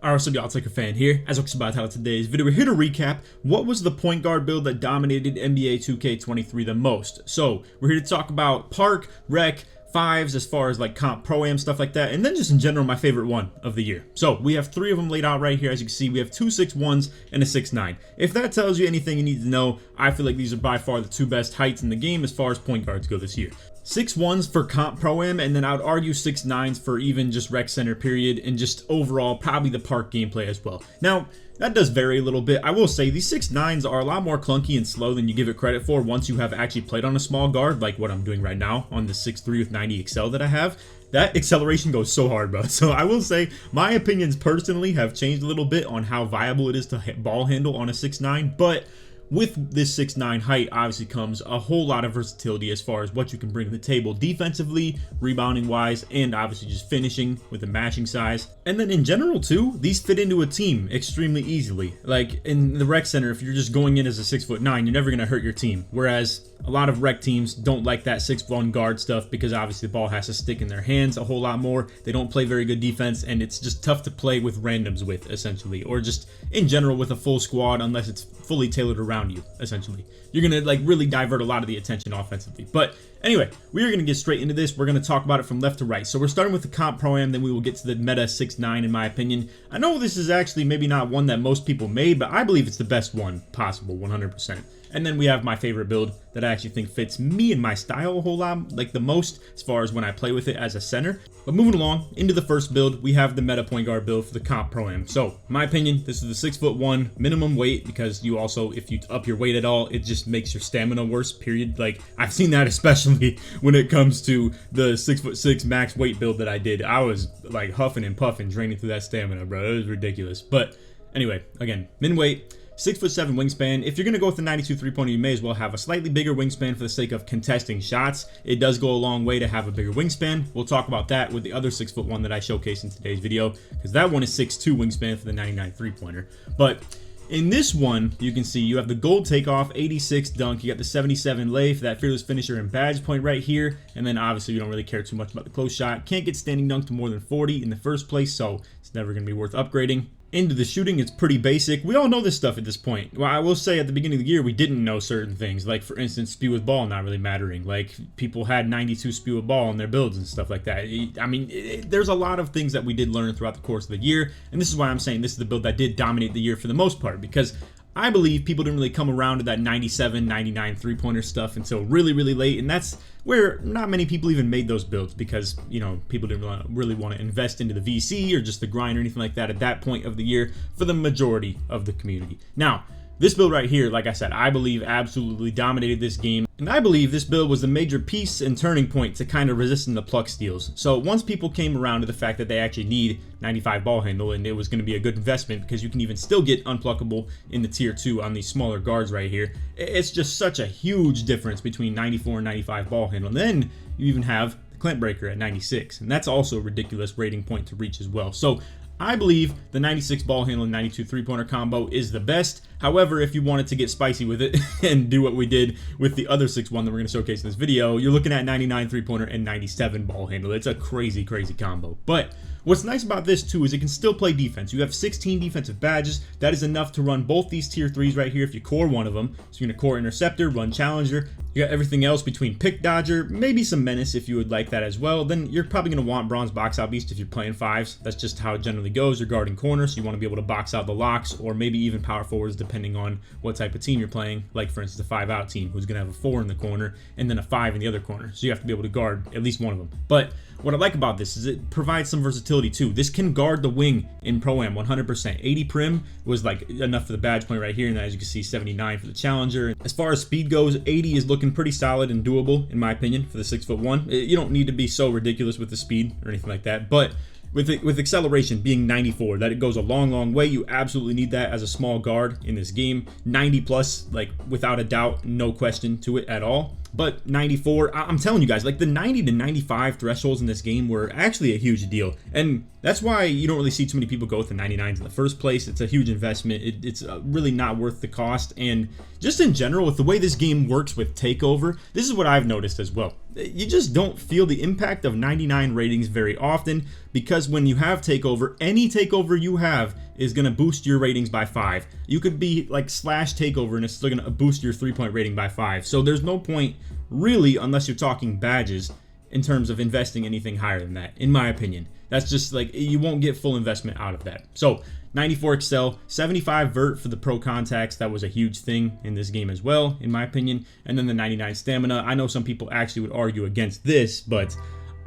Alright, what's up y'all, it's LakerFan here. As looks about how today's video, we're here to recap what was the point guard build that dominated NBA 2K23 the most. So, we're here to talk about park, rec, fives as far as like comp pro-am stuff like that, and then just in general my favorite one of the year. So we have three of them laid out right here. As you can see, we have two 6'1s and a 6'9. If that tells you anything you need to know, I feel like these are by far the two best heights in the game as far as point guards go this year. 6'1s for comp pro-am, and then I would argue 6'9s for even just rec center period, and just overall probably the park gameplay as well. Now that does vary a little bit. I will say these 6'9s are a lot more clunky and slow than you give it credit for once you have actually played on a small guard, like what I'm doing right now on the 6'3 with 90 Excel that I have. That acceleration goes so hard, bro. So I will say my opinions personally have changed a little bit on how viable it is to ball handle on a 6'9, but with this 6'9 height obviously comes a whole lot of versatility as far as what you can bring to the table defensively, rebounding wise, and obviously just finishing with the matching size. And then in general too, these fit into a team extremely easily. Like in the rec center, if you're just going in as a 6'9", you're never gonna hurt your team. Whereas a lot of rec teams don't like that 6'1 guard stuff because obviously the ball has to stick in their hands a whole lot more. They don't play very good defense, and it's just tough to play with randoms with, essentially, or just in general with a full squad unless it's fully tailored around you, essentially. You're gonna like really divert a lot of the attention offensively. But anyway, we are gonna get straight into this. We're gonna talk about it from left to right. So we're starting with the comp pro-am, then we will get to the meta 6'9 in my opinion. I know this is actually maybe not one that most people made, but I believe it's the best one possible, 100%. And then we have my favorite build that I actually think fits me and my style a whole lot, like the most, as far as when I play with it as a center. But moving along into the first build, we have the meta point guard build for the comp pro-am. So, in my opinion, this is the 6'1" minimum weight, because you also, if you up your weight at all, it just makes your stamina worse, period. Like, I've seen that especially when it comes to the 6'6" max weight build that I did. I was like huffing and puffing, draining through that stamina, bro. It was ridiculous. But anyway, again, min weight, 6'7" wingspan. If you're going to go with the 92 3-pointer, you may as well have a slightly bigger wingspan for the sake of contesting shots. It does go a long way to have a bigger wingspan. We'll talk about that with the other 6'1" that I showcased in today's video, because that one is 6'2" wingspan for the 99 3-pointer. But in this one, you can see you have the gold takeoff, 86 dunk, you got the 77 lay for that fearless finisher and badge point right here, and then obviously you don't really care too much about the close shot. Can't get standing dunk to more than 40 in the first place, so it's never going to be worth upgrading. Into the shooting, it's pretty basic. We all know this stuff at this point. Well, I will say at the beginning of the year, we didn't know certain things. Like, for instance, speed with ball not really mattering. Like, people had 92 speed with ball in their builds and stuff like that. I mean, there's a lot of things that we did learn throughout the course of the year. And this is why I'm saying this is the build that did dominate the year for the most part. Because I believe people didn't really come around to that 97, 99 three-pointer stuff until really, really late. And that's where not many people even made those builds because, you know, people didn't really want to invest into the VC or just the grind or anything like that at that point of the year for the majority of the community. Now, this build right here, like I said, I believe absolutely dominated this game. And I believe this build was the major piece and turning point to kind of resisting the pluck steals. So once people came around to the fact that they actually need 95 ball handle, and it was going to be a good investment because you can even still get unpluckable in the tier 2 on these smaller guards right here. It's just such a huge difference between 94 and 95 ball handle. And then you even have the clamp breaker at 96, and that's also a ridiculous rating point to reach as well. So I believe the 96 ball handle and 92 3-pointer combo is the best. However, if you wanted to get spicy with it and do what we did with the other 6'1" that we're going to showcase in this video, you're looking at 99 3-pointer and 97 ball handle. It's a crazy, crazy combo. But what's nice about this too is it can still play defense. You have 16 defensive badges. That is enough to run both these tier 3s right here if you core one of them. So you're going to core interceptor, run challenger. You got everything else between pick dodger, maybe some menace if you would like that as well. Then you're probably going to want bronze box out beast if you're playing 5s. That's just how it generally goes. You're guarding corners, so you want to be able to box out the locks, or maybe even power forwards depending on what type of team you're playing. Like for instance, a 5-out team who's going to have a 4 in the corner and then a 5 in the other corner. So you have to be able to guard at least one of them. But what I like about this is it provides some versatility too. This can guard the wing in Pro-Am 100%. 80 prim was like enough for the badge point right here, and as you can see, 79 for the challenger. As far as speed goes, 80 is looking pretty solid and doable in my opinion for the 6'1". You don't need to be so ridiculous with the speed or anything like that, but with acceleration being 94, that it goes a long way. You absolutely need that as a small guard in this game. 90 plus, like without a doubt, no question to it at all. But 94, I'm telling you guys, like the 90 to 95 thresholds in this game were actually a huge deal. And that's why you don't really see too many people go with the 99s in the first place. It's a huge investment. It's really not worth the cost. And just in general, with the way this game works with takeover, this is what I've noticed as well. You just don't feel the impact of 99 ratings very often, because when you have takeover, any takeover you have is going to boost your ratings by 5. You could be like slash takeover and it's still going to boost your 3-point rating by 5. So there's no point really, unless you're talking badges, in terms of investing anything higher than that, in my opinion. That's just like, you won't get full investment out of that. So 94 Excel, 75 Vert for the pro contacts. That was a huge thing in this game as well, in my opinion. And then the 99 Stamina. I know some people actually would argue against this, but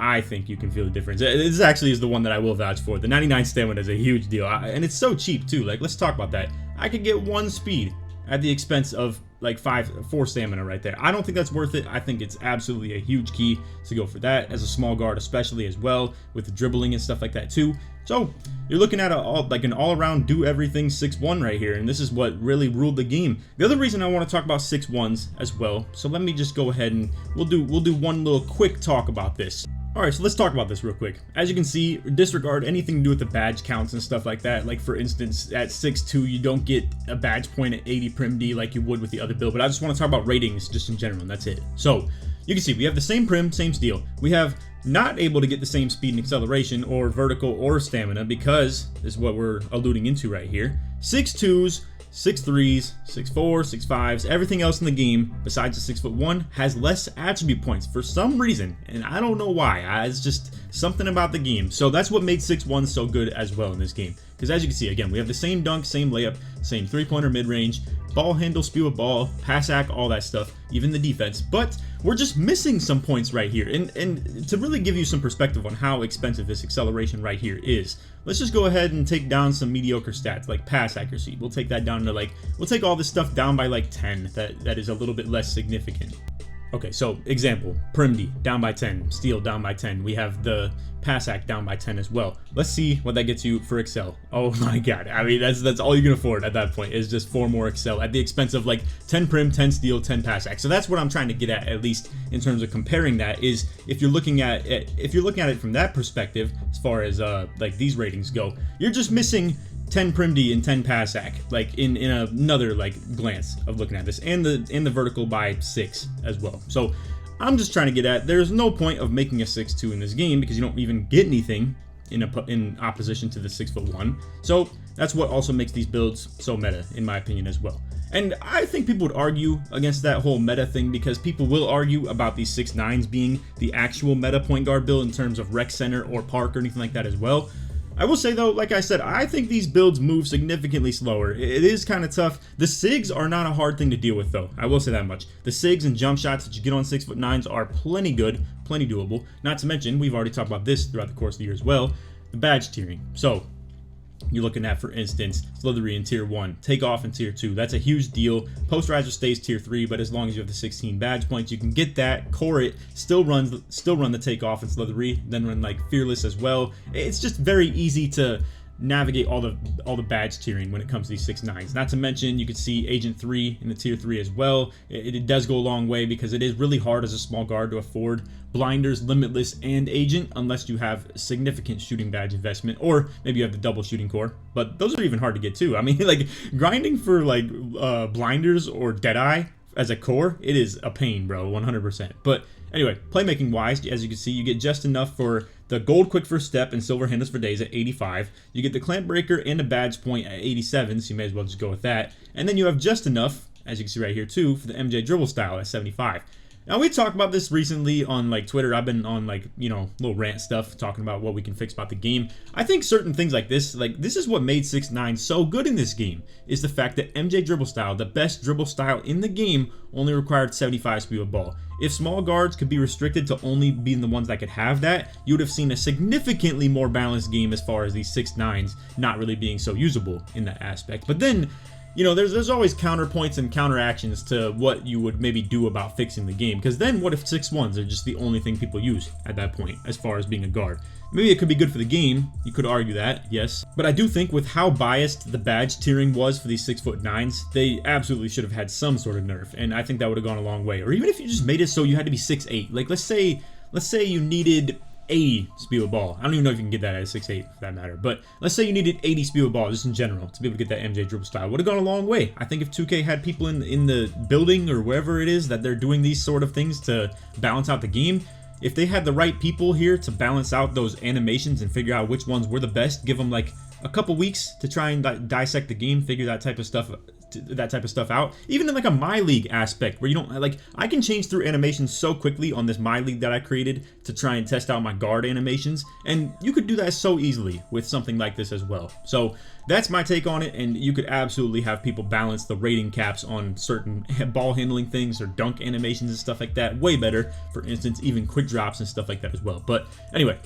I think you can feel the difference. This actually is the one that I will vouch for. The 99 Stamina is a huge deal, and it's so cheap too. Like, let's talk about that. I could get 1 speed at the expense of like 4 stamina right there. I don't think that's worth it. I think it's absolutely a huge key to go for that as a small guard, especially as well with the dribbling and stuff like that too. So you're looking at an all-around do everything 6-1 right here, and this is what really ruled the game. The other reason I want to talk about 6-1s as well, so let me just go ahead and we'll do one little quick talk about this. Alright, so let's talk about this real quick. As you can see, disregard anything to do with the badge counts and stuff like that. Like, for instance, at 6-2, you don't get a badge point at 80 Prim D like you would with the other build, but I just want to talk about ratings just in general, and that's it. So, you can see we have the same Prim, same steel. We have not able to get the same speed and acceleration or vertical or stamina because, this is what we're alluding into right here, 6-2s, 6-3s, 6-4s, 6-5s, everything else in the game besides the 6'1" has less attribute points for some reason, and I don't know why. It's just something about the game. So that's what made 6-1 so good as well in this game. Because as you can see, again, we have the same dunk, same layup, same 3-pointer mid-range, ball handle, spew a ball, pass act, all that stuff, even the defense. But we're just missing some points right here. And to really give you some perspective on how expensive this acceleration right here is, let's just go ahead and take down some mediocre stats like pass accuracy. We'll take that down to we'll take all this stuff down by like 10. That is a little bit less significant. Okay, so example, Prim D down by 10, Steel down by 10. We have the Pass Act down by 10 as well. Let's see what that gets you for Excel. Oh my god, I mean, that's all you can afford at that point is just 4 more Excel at the expense of like 10 Prim, 10 Steel, 10 Pass Act. So that's what I'm trying to get at least in terms of comparing that, is if you're looking at it from that perspective, as far as like these ratings go, you're just missing 10 Prim D and 10 Pass Act, like in another like glance of looking at this, and the vertical by 6 as well. So I'm just trying to get at, there's no point of making a 6-2 in this game because you don't even get anything in opposition to the 6'1". So that's what also makes these builds so meta, in my opinion, as well. And I think people would argue against that whole meta thing because people will argue about these 6'9s being the actual meta point guard build in terms of rec center or park or anything like that as well. I will say though, like I said, I think these builds move significantly slower. It is kind of tough. The SIGs are not a hard thing to deal with though. I will say that much. The SIGs and jump shots that you get on 6'9s are plenty good, plenty doable. Not to mention, we've already talked about this throughout the course of the year as well, the badge tiering. So you're looking at, for instance, Slithery in Tier 1, Takeoff in Tier 2. That's a huge deal. Posterizer stays Tier 3, but as long as you have the 16 badge points, you can get that, core it, still run the Takeoff and Slithery, then run like Fearless as well. It's just very easy to navigate all the badge tiering when it comes to these 6'9s. Not to mention, you can see Agent 3 in the Tier 3 as well. It does go a long way because it is really hard as a small guard to afford Blinders, Limitless, and Agent unless you have significant shooting badge investment, or maybe you have the double shooting core. But those are even hard to get too. I mean, like grinding for like Blinders or Deadeye as a core, it is a pain, bro, 100%. But anyway, playmaking wise, as you can see, you get just enough for the gold quick first step and silver handles for days at 85. You get the clamp breaker and a badge point at 87, so you may as well just go with that. And then you have just enough, as you can see right here too, for the MJ dribble style at 75. Now, we talked about this recently on like Twitter. I've been on like, you know, little rant stuff talking about what we can fix about the game. I think certain things like this is what made 6'9 so good in this game, is the fact that MJ dribble style, the best dribble style in the game, only required 75 speed of ball. If small guards could be restricted to only being the ones that could have that, you would have seen a significantly more balanced game as far as these 6'9s not really being so usable in that aspect. But then you know, there's always counterpoints and counteractions to what you would maybe do about fixing the game. Because then what if 6-1s are just the only thing people use at that point as far as being a guard? Maybe it could be good for the game. You could argue that, yes. But I do think with how biased the badge tiering was for these 6'9s, they absolutely should have had some sort of nerf. And I think that would have gone a long way. Or even if you just made it so you had to be 6'8. Like, let's say you needed 80 speed with ball. I don't even know if you can get that at a 6'8 for that matter. But let's say you needed 80 speed with ball just in general to be able to get that MJ dribble style. Would have gone a long way. I think if 2K had people in the building or wherever it is that they're doing these sort of things to balance out the game, if they had the right people here to balance out those animations and figure out which ones were the best, give them like a couple weeks to try and dissect the game, figure that type of stuff out. Even in like a My League aspect where you don't like, I can change through animations so quickly on this My League that I created to try and test out my guard animations, and you could do that so easily with something like this as well. So that's my take on it, and you could absolutely have people balance the rating caps on certain ball handling things or dunk animations and stuff like that way better. For instance, even quick drops and stuff like that as well. But anyway,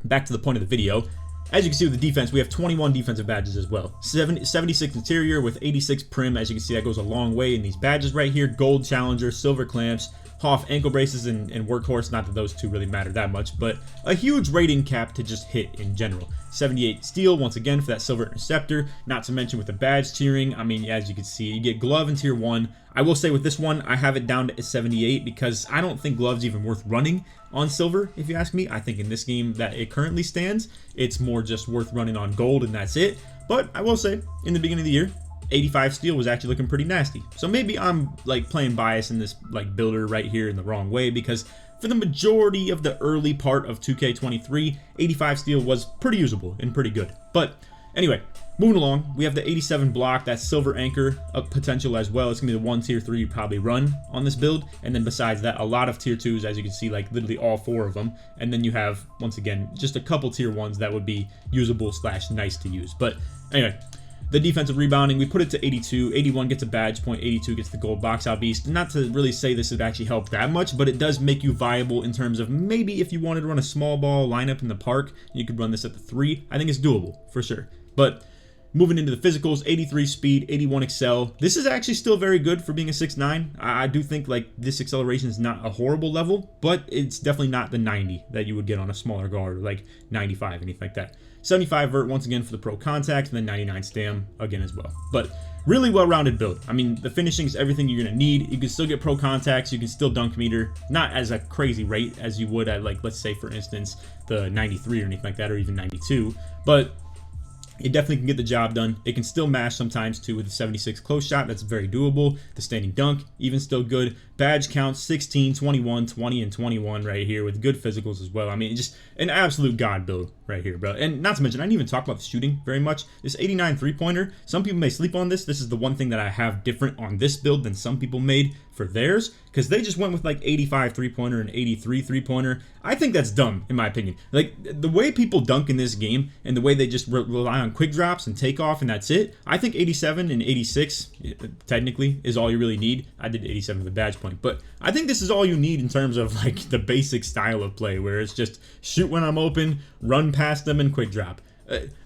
back to the point of the video. As you can see with the defense, we have 21 defensive badges as well. 76 interior with 86 prim. As you can see, that goes a long way in these badges right here. Gold challenger, silver clamps, Hoff ankle braces, and workhorse. Not that those two really matter that much, but a huge rating cap to just hit in general. 78 steel, once again, for that silver interceptor. Not to mention with the badge tiering, I mean, as you can see, you get glove in tier 1. I will say with this one, I have it down to 78 because I don't think glove's even worth running on silver, if you ask me. I think in this game that it currently stands, it's more just worth running on gold and that's it. But I will say, in the beginning of the year, 85 steel was actually looking pretty nasty. So maybe I'm like playing bias in this like builder right here in the wrong way, because for the majority of the early part of 2K23, 85 steel was pretty usable and pretty good. But anyway, moving along, we have the 87 block, that silver anchor of potential as well. It's gonna be the one tier 3 you probably run on this build, and then besides that, a lot of tier 2s, as you can see, like literally all 4 of them. And then you have, once again, just a couple tier 1s that would be usable / nice to use. But anyway, the defensive rebounding, we put it to 82. 81 gets a badge point, 82 gets the gold box out beast. Not to really say this would actually help that much, but it does make you viable in terms of maybe if you wanted to run a small ball lineup in the park, you could run this at the 3. I think it's doable for sure. But moving into the physicals, 83 speed, 81 excel. This is actually still very good for being a 6'9". I do think like this acceleration is not a horrible level, but it's definitely not the 90 that you would get on a smaller guard, or like 95, anything like that. 75 vert once again for the pro contact, and then 99 stam again as well. But really well-rounded build. I mean, the finishing is everything you're gonna need. You can still get pro contacts, you can still dunk meter, not as a crazy rate as you would at, like, let's say for instance the 93 or anything like that, or even 92, but it definitely can get the job done. It can still mash sometimes too with the 76 close shot. That's very doable. The standing dunk, even still good. Badge counts 16, 21, 20, and 21 right here with good physicals as well. I mean, just an absolute god build right here, bro. And not to mention, I didn't even talk about the shooting very much. This 89 three-pointer, some people may sleep on this. This is the one thing that I have different on this build than some people made for theirs, because they just went with like 85 three-pointer and 83 three-pointer. I think that's dumb, in my opinion. Like, the way people dunk in this game and the way they just rely on quick drops and takeoff and that's it, I think 87 and 86 technically is all you really need. I did 87 for the badge point, but I think this is all you need in terms of like the basic style of play, where it's just shoot when I'm open, run past them, and quick drop.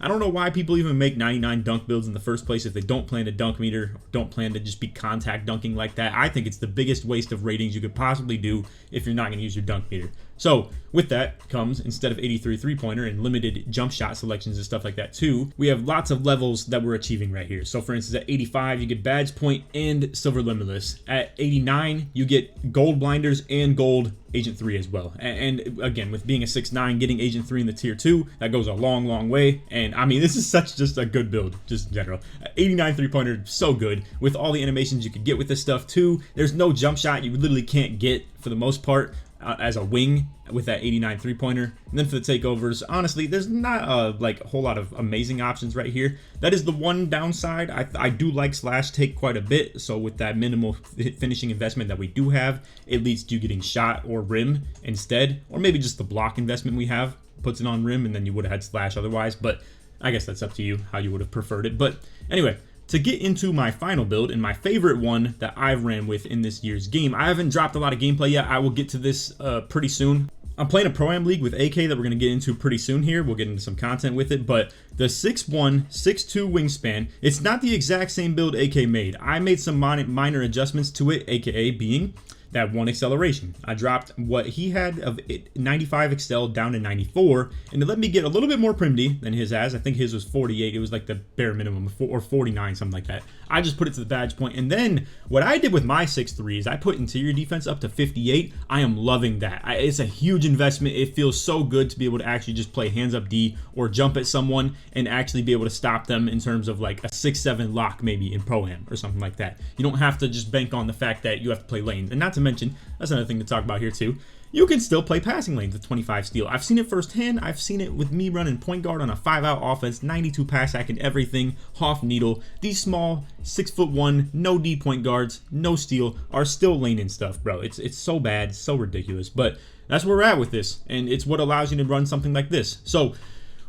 I don't know why people even make 99 dunk builds in the first place if they don't plan to dunk meter, don't plan to just be contact dunking like that. I think it's the biggest waste of ratings you could possibly do if you're not going to use your dunk meter. So with that comes, instead of 83 three-pointer and limited jump shot selections and stuff like that too, we have lots of levels that we're achieving right here. So for instance, at 85, you get badge point and silver limitless. At 89, you get gold blinders and gold Agent 3 as well. And again, with being a 6'9", getting Agent 3 in the tier 2, that goes a long way. And I mean, this is just a good build, just in general. 89 three-pointer, so good. With all the animations you could get with this stuff too. There's no jump shot you literally can't get for the most part as a wing with that 89 three-pointer. And then for the takeovers, honestly, there's not like a whole lot of amazing options right here. That is the one downside. I do like slash take quite a bit, so with that minimal finishing investment that we do have, it leads to you getting shot or rim instead, or maybe just the block investment we have puts it on rim, and then you would have had slash otherwise. But I guess that's up to you how you would have preferred it. But anyway, to get into my final build and my favorite one that I've ran with in this year's game, I haven't dropped a lot of gameplay yet. I will get to this pretty soon. I'm playing a Pro-Am League with AK that we're going to get into pretty soon here. We'll get into some content with it, but the 6'1", 6'2" wingspan, it's not the exact same build AK made. I made some minor adjustments to it, aka being that 1 acceleration. I dropped what he had of 95 Excel down to 94, and it let me get a little bit more primdy than his has. I think his was 48. It was like the bare minimum, or 49, something like that. I just put it to the badge point, and then what I did with my 6'3" is I put interior defense up to 58. I am loving that. It's a huge investment. It feels so good to be able to actually just play hands up D or jump at someone and actually be able to stop them in terms of like a 6'7" lock maybe in Pro-Am or something like that. You don't have to just bank on the fact that you have to play lanes, and not to mention, that's another thing to talk about here too, you can still play passing lanes with 25 steal. I've seen it firsthand. I've seen it with me running point guard on a 5-out offense, 92 pass hack and everything, Hoff needle. These small 6'1", no D point guards, no steal, are still laning stuff, bro. It's so bad, so ridiculous, but that's where we're at with this, and it's what allows you to run something like this. So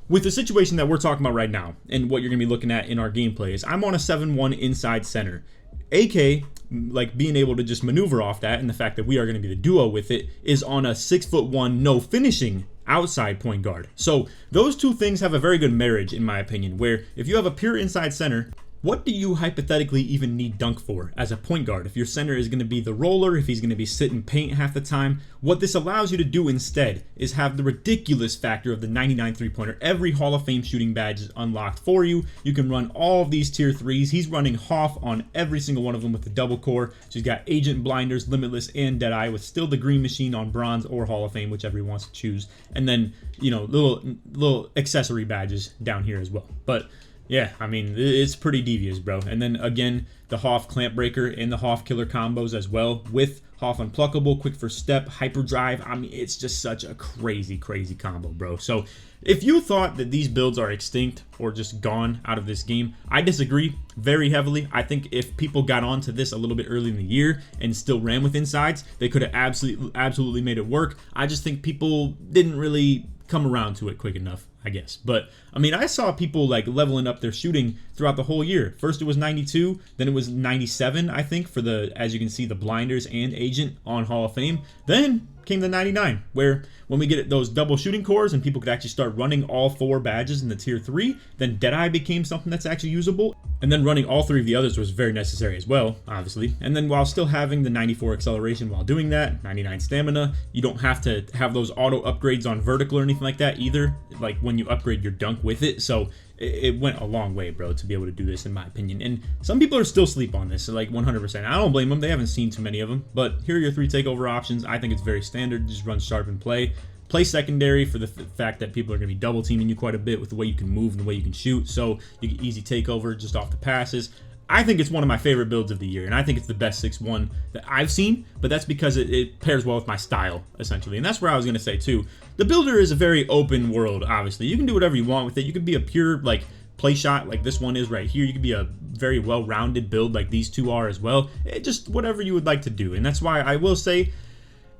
with the situation that we're talking about right now, and what you're going to be looking at in our gameplay is I'm on a 7'1" inside center. AK, like being able to just maneuver off that, and the fact that we are going to be the duo with it, is on a 6'1" no finishing outside point guard. So those two things have a very good marriage in my opinion, where if you have a pure inside center, what do you hypothetically even need dunk for as a point guard? If your center is going to be the roller, if he's going to be sitting paint half the time, what this allows you to do instead is have the ridiculous factor of the 99 three-pointer. Every Hall of Fame shooting badge is unlocked for you. You can run all of these tier 3s. He's running Hoff on every single one of them with the double core. So he's got Agent, Blinders, Limitless, and Deadeye with still the Green Machine on Bronze or Hall of Fame, whichever he wants to choose. And then, you know, little accessory badges down here as well. But yeah, I mean, it's pretty devious, bro. And then again, the Hoff Clamp Breaker and the Hoff Killer combos as well, with Hoff Unpluckable, Quick First Step, Hyperdrive. I mean, it's just such a crazy, crazy combo, bro. So if you thought that these builds are extinct or just gone out of this game, I disagree very heavily. I think if people got onto this a little bit early in the year and still ran with insides, they could have absolutely made it work. I just think people didn't really come around to it quick enough, I guess. But I mean, I saw people like leveling up their shooting throughout the whole year. First it was 92, then it was 97, I think, for the, as you can see, the Blinders and Agent on Hall of Fame. Then came the 99, where when we get those double shooting cores and people could actually start running all 4 badges in the tier 3, then Deadeye became something that's actually usable. And then running all 3 of the others was very necessary as well, obviously. And then while still having the 94 acceleration while doing that, 99 stamina, you don't have to have those auto upgrades on vertical or anything like that either, like when you upgrade your dunk with it. So it went a long way, bro, to be able to do this, in my opinion. And some people are still asleep on this, so like 100%. I don't blame them. They haven't seen too many of them. But here are your 3 takeover options. I think it's very standard. Just run sharp and play. Play secondary for the fact that people are going to be double teaming you quite a bit with the way you can move and the way you can shoot. So you get easy takeover just off the passes. I think it's one of my favorite builds of the year, and I think it's the best 6'1" that I've seen, but that's because it pairs well with my style, essentially. And that's where I was going to say, too. The builder is a very open world, obviously. You can do whatever you want with it. You could be a pure, like, play shot like this one is right here. You could be a very well-rounded build like these two are as well. Just whatever you would like to do. And that's why I will say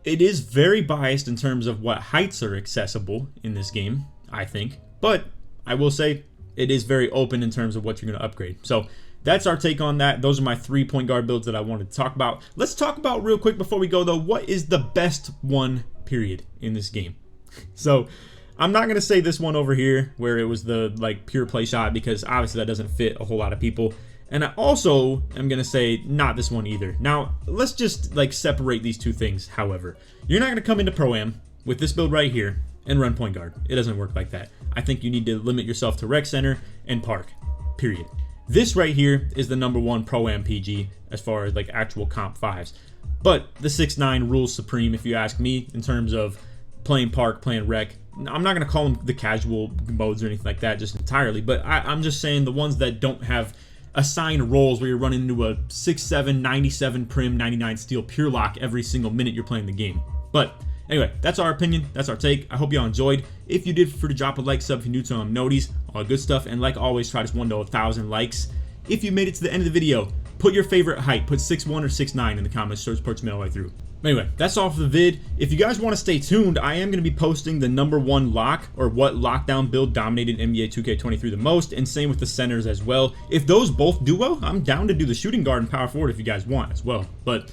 it is very biased in terms of what heights are accessible in this game, I think. But I will say it is very open in terms of what you're going to upgrade. So that's our take on that. Those are my 3 point guard builds that I wanted to talk about. Let's talk about real quick before we go, though, what is the best one, period, in this game? So I'm not going to say this one over here where it was the like pure play shot, because obviously that doesn't fit a whole lot of people. And I also am going to say not this one either. Now, let's just like separate these two things, however. You're not going to come into Pro-Am with this build right here and run point guard. It doesn't work like that. I think you need to limit yourself to rec center and park, period. This right here is the #1 Pro-Am PG as far as like actual comp 5s. But the 6'9" rules supreme if you ask me in terms of playing park, playing rec. I'm not going to call them the casual modes or anything like that just entirely, but I'm just saying the ones that don't have assigned roles where you're running into a 6'7", 97 prim, 99 steel pure lock every single minute you're playing the game. But anyway, that's our opinion. That's our take. I hope y'all enjoyed. If you did, feel free to drop a like, sub if you're new to noties, all good stuff. And like always, try this 1 to 1,000 likes. If you made it to the end of the video, put your favorite height. Put 6'1" or 6'9" in the comments. Search parts mail right through. Anyway, that's all for the vid. If you guys want to stay tuned, I am going to be posting the #1 lock, or what lockdown build dominated NBA 2K23 the most, and same with the centers as well. If those both do well, I'm down to do the shooting guard and power forward if you guys want as well. But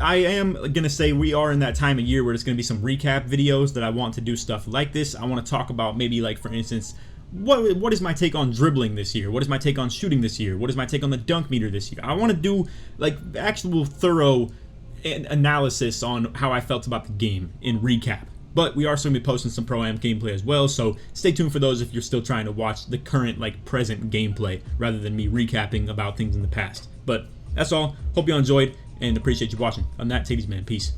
I am gonna say we are in that time of year where there's gonna be some recap videos that I want to do stuff like this. I want to talk about maybe, like, for instance, what is my take on dribbling this year? What is my take on shooting this year? What is my take on the dunk meter this year? I want to do like actual thorough analysis on how I felt about the game in recap. But we are still going to be posting some Pro-Am gameplay as well, so stay tuned for those if you're still trying to watch the current, like, present gameplay rather than me recapping about things in the past. But that's all. Hope you all enjoyed and appreciate you watching. On that, take it easy, man. Peace.